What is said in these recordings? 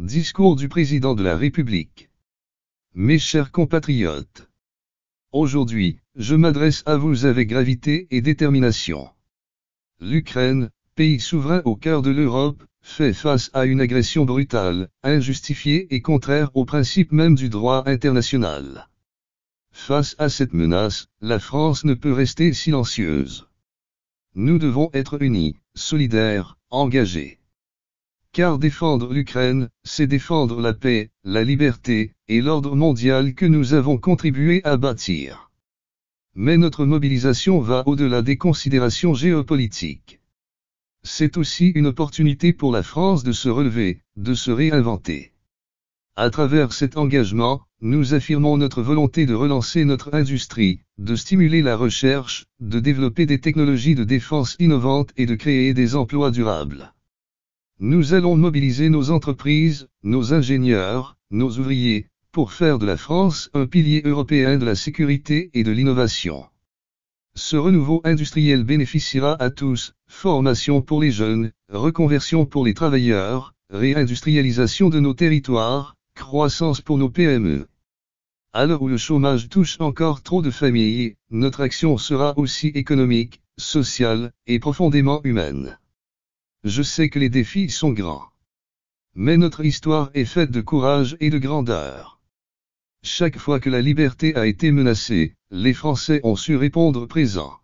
Discours du président de la République. Mes chers compatriotes. Aujourd'hui, je m'adresse à vous avec gravité et détermination. L'Ukraine, pays souverain au cœur de l'Europe, fait face à une agression brutale, injustifiée et contraire aux principes même du droit international. Face à cette menace, la France ne peut rester silencieuse. Nous devons être unis, solidaires, engagés. Car défendre l'Ukraine, c'est défendre la paix, la liberté, et l'ordre mondial que nous avons contribué à bâtir. Mais notre mobilisation va au-delà des considérations géopolitiques. C'est aussi une opportunité pour la France de se relever, de se réinventer. À travers cet engagement, nous affirmons notre volonté de relancer notre industrie, de stimuler la recherche, de développer des technologies de défense innovantes et de créer des emplois durables. Nous allons mobiliser nos entreprises, nos ingénieurs, nos ouvriers, pour faire de la France un pilier européen de la sécurité et de l'innovation. Ce renouveau industriel bénéficiera à tous, formation pour les jeunes, reconversion pour les travailleurs, réindustrialisation de nos territoires, croissance pour nos PME. À l'heure où le chômage touche encore trop de familles, notre action sera aussi économique, sociale, et profondément humaine. Je sais que les défis sont grands. Mais notre histoire est faite de courage et de grandeur. Chaque fois que la liberté a été menacée, les Français ont su répondre présent.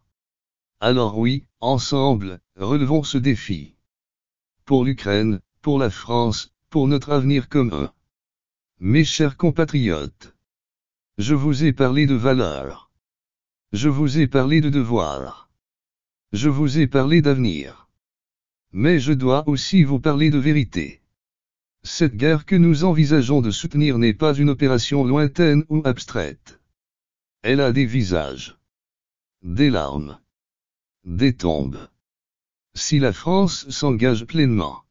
Alors oui, ensemble, relevons ce défi. Pour l'Ukraine, pour la France, pour notre avenir commun. Mes chers compatriotes. Je vous ai parlé de valeurs. Je vous ai parlé de devoirs. Je vous ai parlé d'avenir. Mais je dois aussi vous parler de vérité. Cette guerre que nous envisageons de soutenir n'est pas une opération lointaine ou abstraite. Elle a des visages. Des larmes. Des tombes. Si la France s'engage pleinement,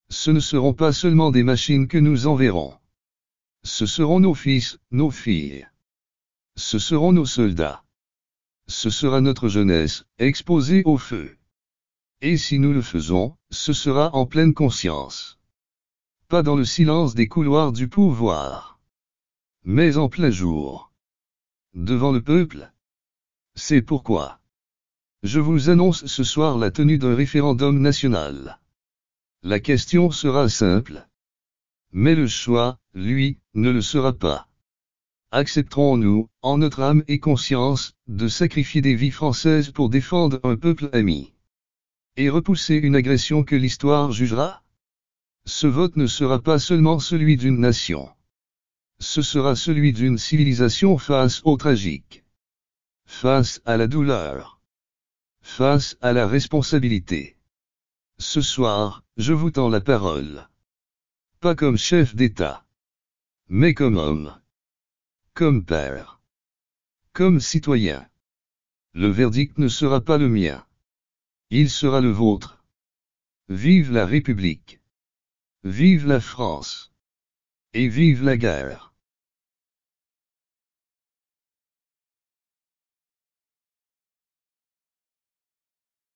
ce ne seront pas seulement des machines que nous enverrons. Ce seront nos fils, nos filles. Ce seront nos soldats. Ce sera notre jeunesse, exposée au feu. Et si nous le faisons, ce sera en pleine conscience. Pas dans le silence des couloirs du pouvoir. Mais en plein jour. Devant le peuple. C'est pourquoi. Je vous annonce ce soir la tenue d'un référendum national. La question sera simple. Mais le choix, lui, ne le sera pas. Accepterons-nous, en notre âme et conscience, de sacrifier des vies françaises pour défendre un peuple ami? Et repousser une agression que l'histoire jugera? Ce vote ne sera pas seulement celui d'une nation. Ce sera celui d'une civilisation face au tragique. Face à la douleur. Face à la responsabilité. Ce soir, je vous tends la parole. Pas comme chef d'État. Mais comme homme. Comme père. Comme citoyen. Le verdict ne sera pas le mien. Il sera le vôtre. Vive la République. Vive la France. Et vive la guerre.